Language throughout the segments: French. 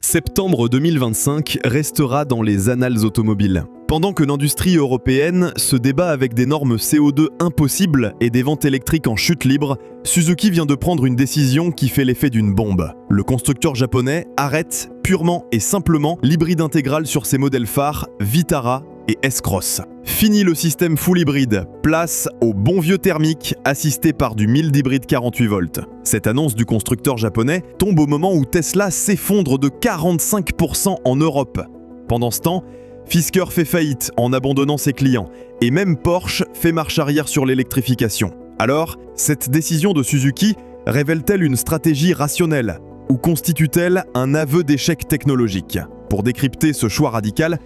Septembre 2025 restera dans les annales automobiles. Pendant que l'industrie européenne se débat avec des normes CO2 impossibles et des ventes électriques en chute libre, Suzuki vient de prendre une décision qui fait l'effet d'une bombe. Le constructeur japonais arrête purement et simplement l'hybride intégral sur ses modèles phares Vitara et S-Cross. Fini le système full hybride, place au bon vieux thermique assisté par du mild hybride 48 volts. Cette annonce du constructeur japonais tombe au moment où Tesla s'effondre de 45% en Europe. Pendant ce temps, Fisker fait faillite en abandonnant ses clients, et même Porsche fait marche arrière sur l'électrification. Alors, cette décision de Suzuki révèle-t-elle une stratégie rationnelle ou constitue-t-elle un aveu d'échec technologique? Pour décrypter ce choix radical,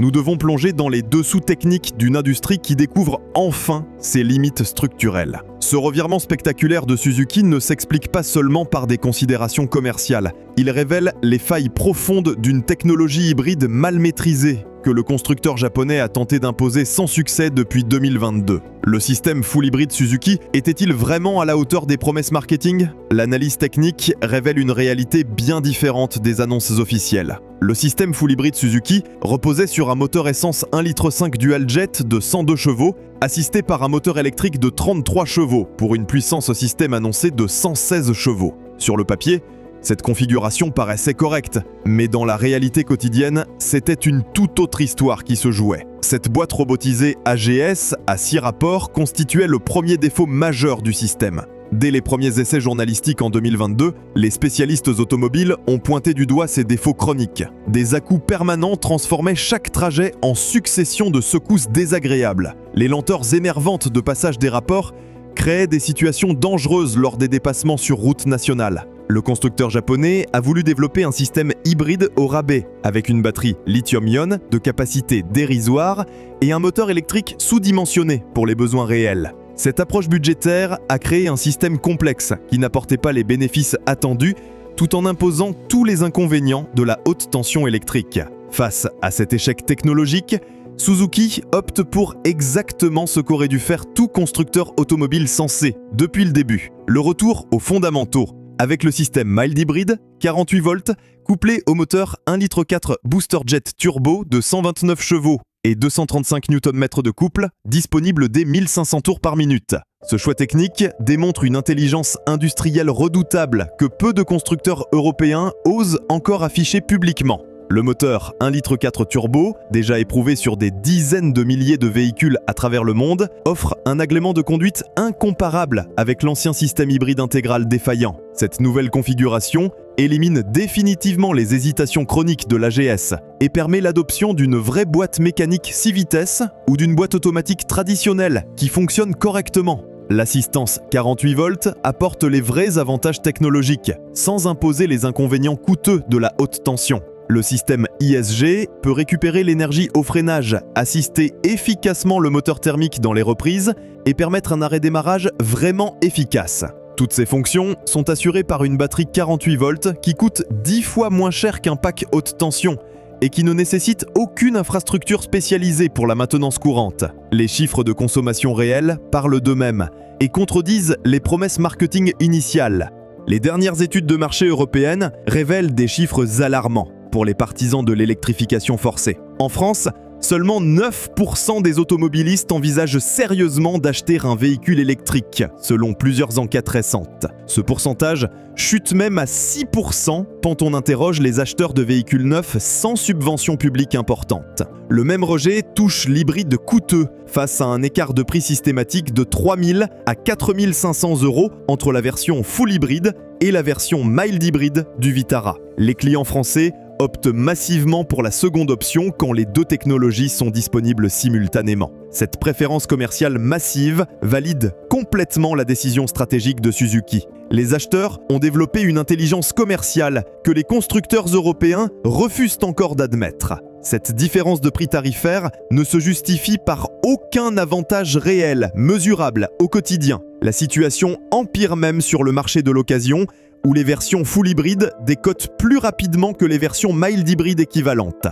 nous devons plonger dans les dessous techniques d'une industrie qui découvre enfin ses limites structurelles. Ce revirement spectaculaire de Suzuki ne s'explique pas seulement par des considérations commerciales. Il révèle les failles profondes d'une technologie hybride mal maîtrisée que le constructeur japonais a tenté d'imposer sans succès depuis 2022. Le système full hybride Suzuki était-il vraiment à la hauteur des promesses marketing? L'analyse technique révèle une réalité bien différente des annonces officielles. Le système full hybride Suzuki reposait sur un moteur essence 1,5 litre dual-jet de 102 chevaux, assisté par un moteur électrique de 33 chevaux, pour une puissance au système annoncée de 116 chevaux. Sur le papier, cette configuration paraissait correcte, mais dans la réalité quotidienne, c'était une toute autre histoire qui se jouait. Cette boîte robotisée AGS à 6 rapports constituait le premier défaut majeur du système. Dès les premiers essais journalistiques en 2022, les spécialistes automobiles ont pointé du doigt ces défauts chroniques. Des à-coups permanents transformaient chaque trajet en succession de secousses désagréables. Les lenteurs énervantes de passage des rapports créaient des situations dangereuses lors des dépassements sur route nationale. Le constructeur japonais a voulu développer un système hybride au rabais, avec une batterie lithium-ion de capacité dérisoire et un moteur électrique sous-dimensionné pour les besoins réels. Cette approche budgétaire a créé un système complexe qui n'apportait pas les bénéfices attendus tout en imposant tous les inconvénients de la haute tension électrique. Face à cet échec technologique, Suzuki opte pour exactement ce qu'aurait dû faire tout constructeur automobile sensé depuis le début, le retour aux fondamentaux. Avec le système mild hybride, 48 volts, couplé au moteur 1,4 litre booster jet turbo de 129 chevaux et 235 Nm de couple, disponible dès 1500 tours par minute. Ce choix technique démontre une intelligence industrielle redoutable que peu de constructeurs européens osent encore afficher publiquement. Le moteur 1,4 litre turbo, déjà éprouvé sur des dizaines de milliers de véhicules à travers le monde, offre un agrément de conduite incomparable avec l'ancien système hybride intégral défaillant. Cette nouvelle configuration élimine définitivement les hésitations chroniques de l'AGS et permet l'adoption d'une vraie boîte mécanique 6 vitesses ou d'une boîte automatique traditionnelle qui fonctionne correctement. L'assistance 48 volts apporte les vrais avantages technologiques, sans imposer les inconvénients coûteux de la haute tension. Le système ISG peut récupérer l'énergie au freinage, assister efficacement le moteur thermique dans les reprises et permettre un arrêt-démarrage vraiment efficace. Toutes ces fonctions sont assurées par une batterie 48 volts qui coûte 10 fois moins cher qu'un pack haute tension et qui ne nécessite aucune infrastructure spécialisée pour la maintenance courante. Les chiffres de consommation réelle parlent d'eux-mêmes et contredisent les promesses marketing initiales. Les dernières études de marché européennes révèlent des chiffres alarmants pour les partisans de l'électrification forcée. En France, seulement 9% des automobilistes envisagent sérieusement d'acheter un véhicule électrique, selon plusieurs enquêtes récentes. Ce pourcentage chute même à 6% quand on interroge les acheteurs de véhicules neufs sans subvention publique importante. Le même rejet touche l'hybride coûteux, face à un écart de prix systématique de 3 000 à 4 500 € entre la version full hybride et la version mild hybride du Vitara. Les clients français optent massivement pour la seconde option quand les deux technologies sont disponibles simultanément. Cette préférence commerciale massive valide complètement la décision stratégique de Suzuki. Les acheteurs ont développé une intelligence commerciale que les constructeurs européens refusent encore d'admettre. Cette différence de prix tarifaire ne se justifie par aucun avantage réel, mesurable au quotidien. La situation empire même sur le marché de l'occasion, où les versions full hybrides décotent plus rapidement que les versions mild hybrides équivalentes.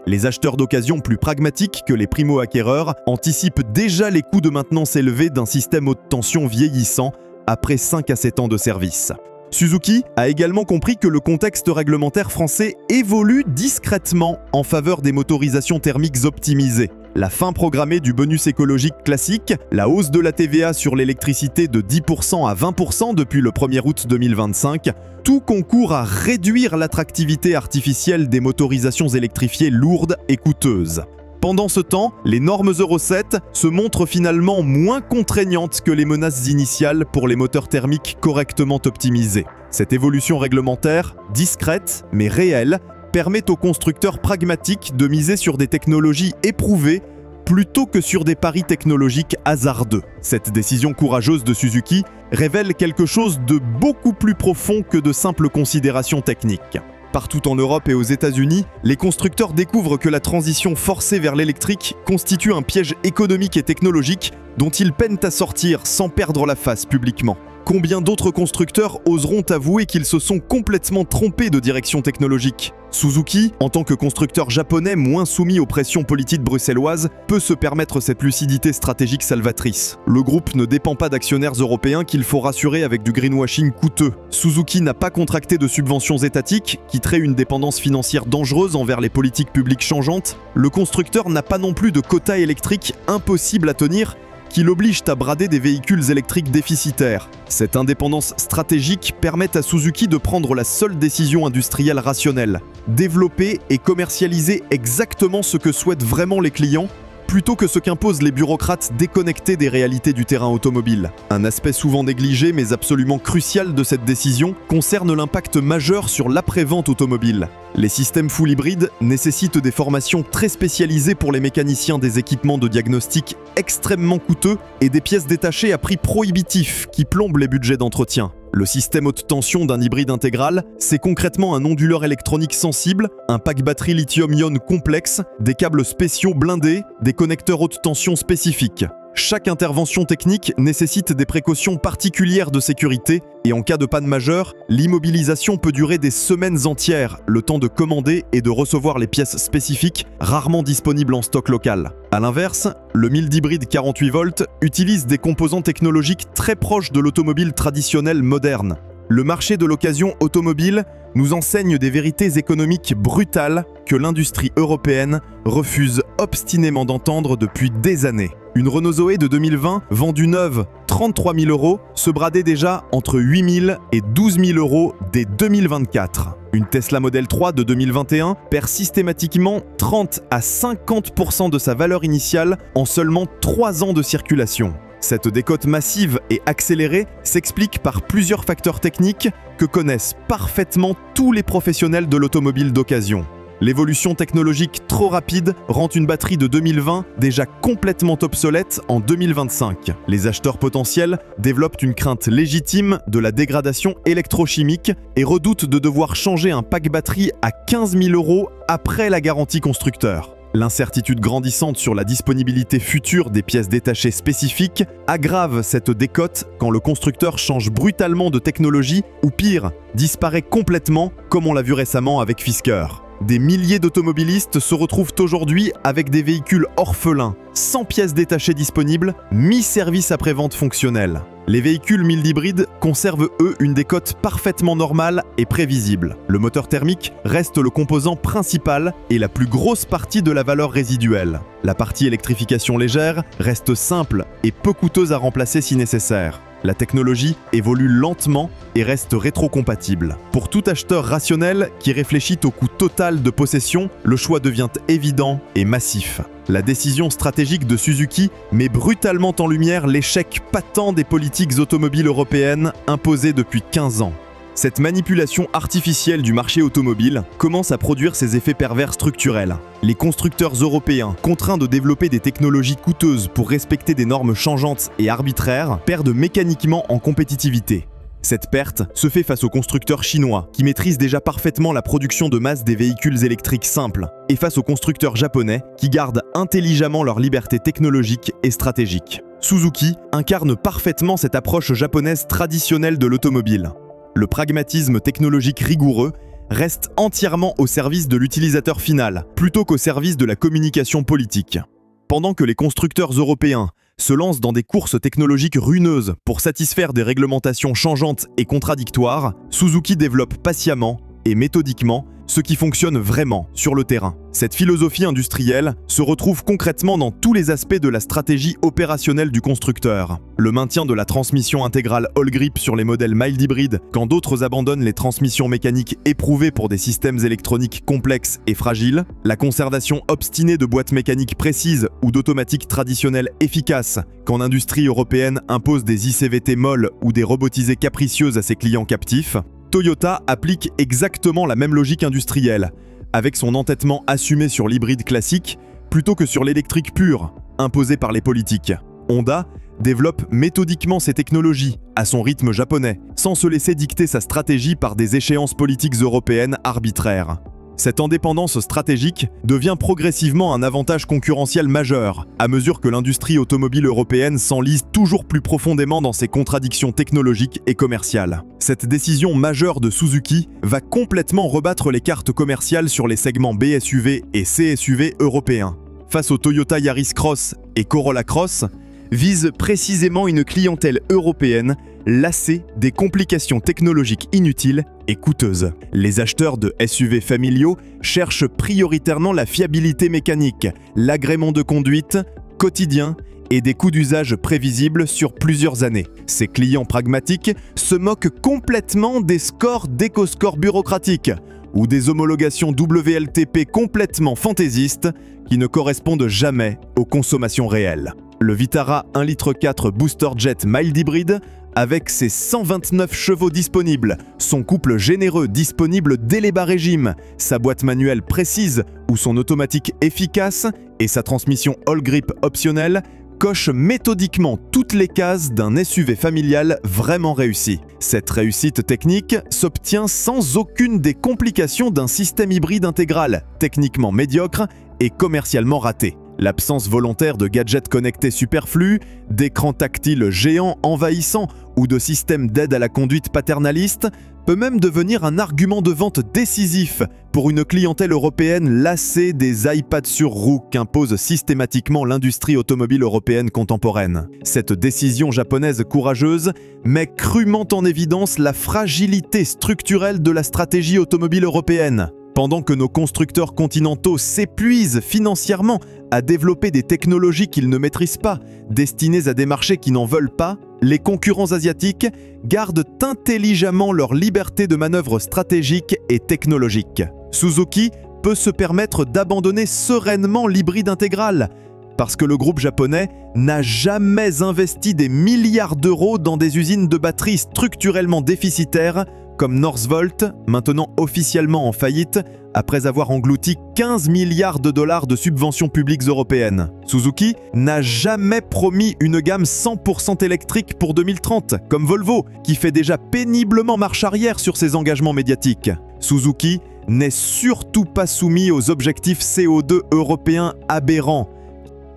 Les acheteurs d'occasion plus pragmatiques que les primo-acquéreurs anticipent déjà les coûts de maintenance élevés d'un système haute tension vieillissant après 5 à 7 ans de service. Suzuki a également compris que le contexte réglementaire français évolue discrètement en faveur des motorisations thermiques optimisées. La fin programmée du bonus écologique classique, la hausse de la TVA sur l'électricité de 10% à 20% depuis le 1er août 2025, tout concourt à réduire l'attractivité artificielle des motorisations électrifiées lourdes et coûteuses. Pendant ce temps, les normes Euro 7 se montrent finalement moins contraignantes que les menaces initiales pour les moteurs thermiques correctement optimisés. Cette évolution réglementaire, discrète mais réelle, permet aux constructeurs pragmatiques de miser sur des technologies éprouvées plutôt que sur des paris technologiques hasardeux. Cette décision courageuse de Suzuki révèle quelque chose de beaucoup plus profond que de simples considérations techniques. Partout en Europe et aux États-Unis, les constructeurs découvrent que la transition forcée vers l'électrique constitue un piège économique et technologique dont ils peinent à sortir sans perdre la face publiquement. Combien d'autres constructeurs oseront avouer qu'ils se sont complètement trompés de direction technologique ? Suzuki, en tant que constructeur japonais moins soumis aux pressions politiques bruxelloises, peut se permettre cette lucidité stratégique salvatrice. Le groupe ne dépend pas d'actionnaires européens qu'il faut rassurer avec du greenwashing coûteux. Suzuki n'a pas contracté de subventions étatiques, qui créent une dépendance financière dangereuse envers les politiques publiques changeantes. Le constructeur n'a pas non plus de quotas électriques impossibles à tenir, qui l'obligent à brader des véhicules électriques déficitaires. Cette indépendance stratégique permet à Suzuki de prendre la seule décision industrielle rationnelle, développer et commercialiser exactement ce que souhaitent vraiment les clients, plutôt que ce qu'imposent les bureaucrates déconnectés des réalités du terrain automobile. Un aspect souvent négligé mais absolument crucial de cette décision concerne l'impact majeur sur l'après-vente automobile. Les systèmes full hybrides nécessitent des formations très spécialisées pour les mécaniciens des équipements de diagnostic extrêmement coûteux et des pièces détachées à prix prohibitif qui plombent les budgets d'entretien. Le système haute tension d'un hybride intégral, c'est concrètement un onduleur électronique sensible, un pack batterie lithium-ion complexe, des câbles spéciaux blindés, des connecteurs haute tension spécifiques. Chaque intervention technique nécessite des précautions particulières de sécurité et en cas de panne majeure, l'immobilisation peut durer des semaines entières, le temps de commander et de recevoir les pièces spécifiques, rarement disponibles en stock local. A l'inverse, le mild hybride 48 volts utilise des composants technologiques très proches de l'automobile traditionnelle moderne. Le marché de l'occasion automobile nous enseigne des vérités économiques brutales que l'industrie européenne refuse obstinément d'entendre depuis des années. Une Renault Zoé de 2020, vendue neuve 33 000 € se bradait déjà entre 8 000 et 12 000 € dès 2024. Une Tesla Model 3 de 2021 perd systématiquement 30 à 50% de sa valeur initiale en seulement 3 ans de circulation. Cette décote massive et accélérée s'explique par plusieurs facteurs techniques que connaissent parfaitement tous les professionnels de l'automobile d'occasion. L'évolution technologique trop rapide rend une batterie de 2020 déjà complètement obsolète en 2025. Les acheteurs potentiels développent une crainte légitime de la dégradation électrochimique et redoutent de devoir changer un pack batterie à 15 000 € après la garantie constructeur. L'incertitude grandissante sur la disponibilité future des pièces détachées spécifiques aggrave cette décote quand le constructeur change brutalement de technologie ou pire, disparaît complètement comme on l'a vu récemment avec Fisker. Des milliers d'automobilistes se retrouvent aujourd'hui avec des véhicules orphelins, sans pièces détachées disponibles, mi-service après-vente fonctionnel. Les véhicules mild hybrides conservent eux une décote parfaitement normale et prévisible. Le moteur thermique reste le composant principal et la plus grosse partie de la valeur résiduelle. La partie électrification légère reste simple et peu coûteuse à remplacer si nécessaire. La technologie évolue lentement et reste rétrocompatible. Pour tout acheteur rationnel qui réfléchit au coût total de possession, le choix devient évident et massif. La décision stratégique de Suzuki met brutalement en lumière l'échec patent des politiques automobiles européennes imposées depuis 15 ans. Cette manipulation artificielle du marché automobile commence à produire ses effets pervers structurels. Les constructeurs européens, contraints de développer des technologies coûteuses pour respecter des normes changeantes et arbitraires, perdent mécaniquement en compétitivité. Cette perte se fait face aux constructeurs chinois, qui maîtrisent déjà parfaitement la production de masse des véhicules électriques simples, et face aux constructeurs japonais, qui gardent intelligemment leur liberté technologique et stratégique. Suzuki incarne parfaitement cette approche japonaise traditionnelle de l'automobile. Le pragmatisme technologique rigoureux reste entièrement au service de l'utilisateur final, plutôt qu'au service de la communication politique. Pendant que les constructeurs européens se lance dans des courses technologiques ruineuses pour satisfaire des réglementations changeantes et contradictoires, Suzuki développe patiemment et méthodiquement ce qui fonctionne vraiment sur le terrain. Cette philosophie industrielle se retrouve concrètement dans tous les aspects de la stratégie opérationnelle du constructeur. Le maintien de la transmission intégrale All Grip sur les modèles mild hybrides, quand d'autres abandonnent les transmissions mécaniques éprouvées pour des systèmes électroniques complexes et fragiles, la conservation obstinée de boîtes mécaniques précises ou d'automatiques traditionnelles efficaces, quand l'industrie européenne impose des ICVT molles ou des robotisées capricieuses à ses clients captifs, Toyota applique exactement la même logique industrielle, avec son entêtement assumé sur l'hybride classique plutôt que sur l'électrique pure, imposée par les politiques. Honda développe méthodiquement ses technologies, à son rythme japonais, sans se laisser dicter sa stratégie par des échéances politiques européennes arbitraires. Cette indépendance stratégique devient progressivement un avantage concurrentiel majeur, à mesure que l'industrie automobile européenne s'enlise toujours plus profondément dans ses contradictions technologiques et commerciales. Cette décision majeure de Suzuki va complètement rebattre les cartes commerciales sur les segments BSUV et CSUV européens. Face au Toyota Yaris Cross et Corolla Cross, vise précisément une clientèle européenne lassée des complications technologiques inutiles et coûteuses. Les acheteurs de SUV familiaux cherchent prioritairement la fiabilité mécanique, l'agrément de conduite quotidien et des coûts d'usage prévisibles sur plusieurs années. Ces clients pragmatiques se moquent complètement des scores d'EcoScore bureaucratiques ou des homologations WLTP complètement fantaisistes qui ne correspondent jamais aux consommations réelles. Le Vitara 1,4 litre Booster Jet mild hybride, avec ses 129 chevaux disponibles, son couple généreux disponible dès les bas régimes, sa boîte manuelle précise ou son automatique efficace et sa transmission All Grip optionnelle, coche méthodiquement toutes les cases d'un SUV familial vraiment réussi. Cette réussite technique s'obtient sans aucune des complications d'un système hybride intégral, techniquement médiocre et commercialement raté. L'absence volontaire de gadgets connectés superflus, d'écrans tactiles géants envahissants ou de systèmes d'aide à la conduite paternaliste peut même devenir un argument de vente décisif pour une clientèle européenne lassée des iPads sur roues qu'impose systématiquement l'industrie automobile européenne contemporaine. Cette décision japonaise courageuse met crûment en évidence la fragilité structurelle de la stratégie automobile européenne. Pendant que nos constructeurs continentaux s'épuisent financièrement à développer des technologies qu'ils ne maîtrisent pas, destinées à des marchés qui n'en veulent pas, les concurrents asiatiques gardent intelligemment leur liberté de manœuvre stratégique et technologique. Suzuki peut se permettre d'abandonner sereinement l'hybride intégral, parce que le groupe japonais n'a jamais investi des milliards d'euros dans des usines de batteries structurellement déficitaires comme Northvolt, maintenant officiellement en faillite, après avoir englouti 15 milliards de dollars de subventions publiques européennes. Suzuki n'a jamais promis une gamme 100% électrique pour 2030, comme Volvo, qui fait déjà péniblement marche arrière sur ses engagements médiatiques. Suzuki n'est surtout pas soumis aux objectifs CO2 européens aberrants.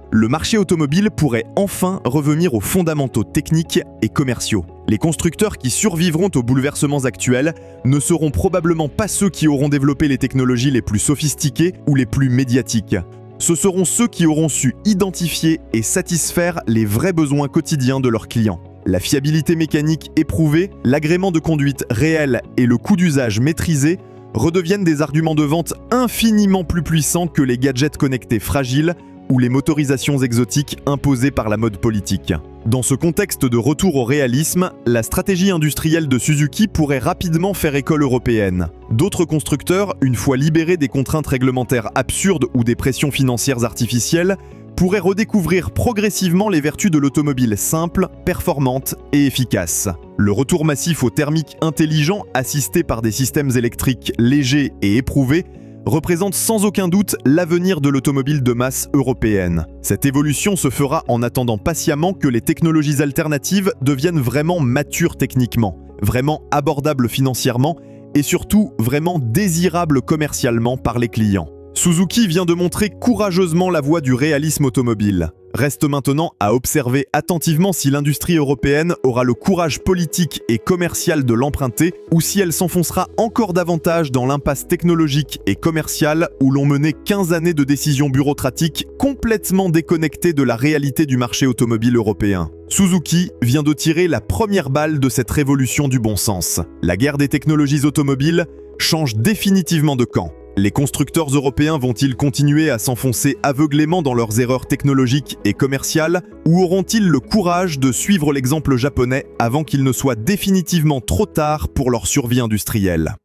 Le marché automobile pourrait enfin revenir aux fondamentaux techniques et commerciaux. Les constructeurs qui survivront aux bouleversements actuels ne seront probablement pas ceux qui auront développé les technologies les plus sophistiquées ou les plus médiatiques. Ce seront ceux qui auront su identifier et satisfaire les vrais besoins quotidiens de leurs clients. La fiabilité mécanique éprouvée, l'agrément de conduite réel et le coût d'usage maîtrisé redeviennent des arguments de vente infiniment plus puissants que les gadgets connectés fragiles ou les motorisations exotiques imposées par la mode politique. Dans ce contexte de retour au réalisme, la stratégie industrielle de Suzuki pourrait rapidement faire école européenne. D'autres constructeurs, une fois libérés des contraintes réglementaires absurdes ou des pressions financières artificielles, pourraient redécouvrir progressivement les vertus de l'automobile simple, performante et efficace. Le retour massif au thermique intelligent, assisté par des systèmes électriques légers et éprouvés, représente sans aucun doute l'avenir de l'automobile de masse européenne. Cette évolution se fera en attendant patiemment que les technologies alternatives deviennent vraiment matures techniquement, vraiment abordables financièrement et surtout vraiment désirables commercialement par les clients. Suzuki vient de montrer courageusement la voie du réalisme automobile. Reste maintenant à observer attentivement si l'industrie européenne aura le courage politique et commercial de l'emprunter ou si elle s'enfoncera encore davantage dans l'impasse technologique et commerciale où l'on menait 15 années de décisions bureaucratiques complètement déconnectées de la réalité du marché automobile européen. Suzuki vient de tirer la première balle de cette révolution du bon sens. La guerre des technologies automobiles change définitivement de camp. Les constructeurs européens vont-ils continuer à s'enfoncer aveuglément dans leurs erreurs technologiques et commerciales ou auront-ils le courage de suivre l'exemple japonais avant qu'il ne soit définitivement trop tard pour leur survie industrielle ?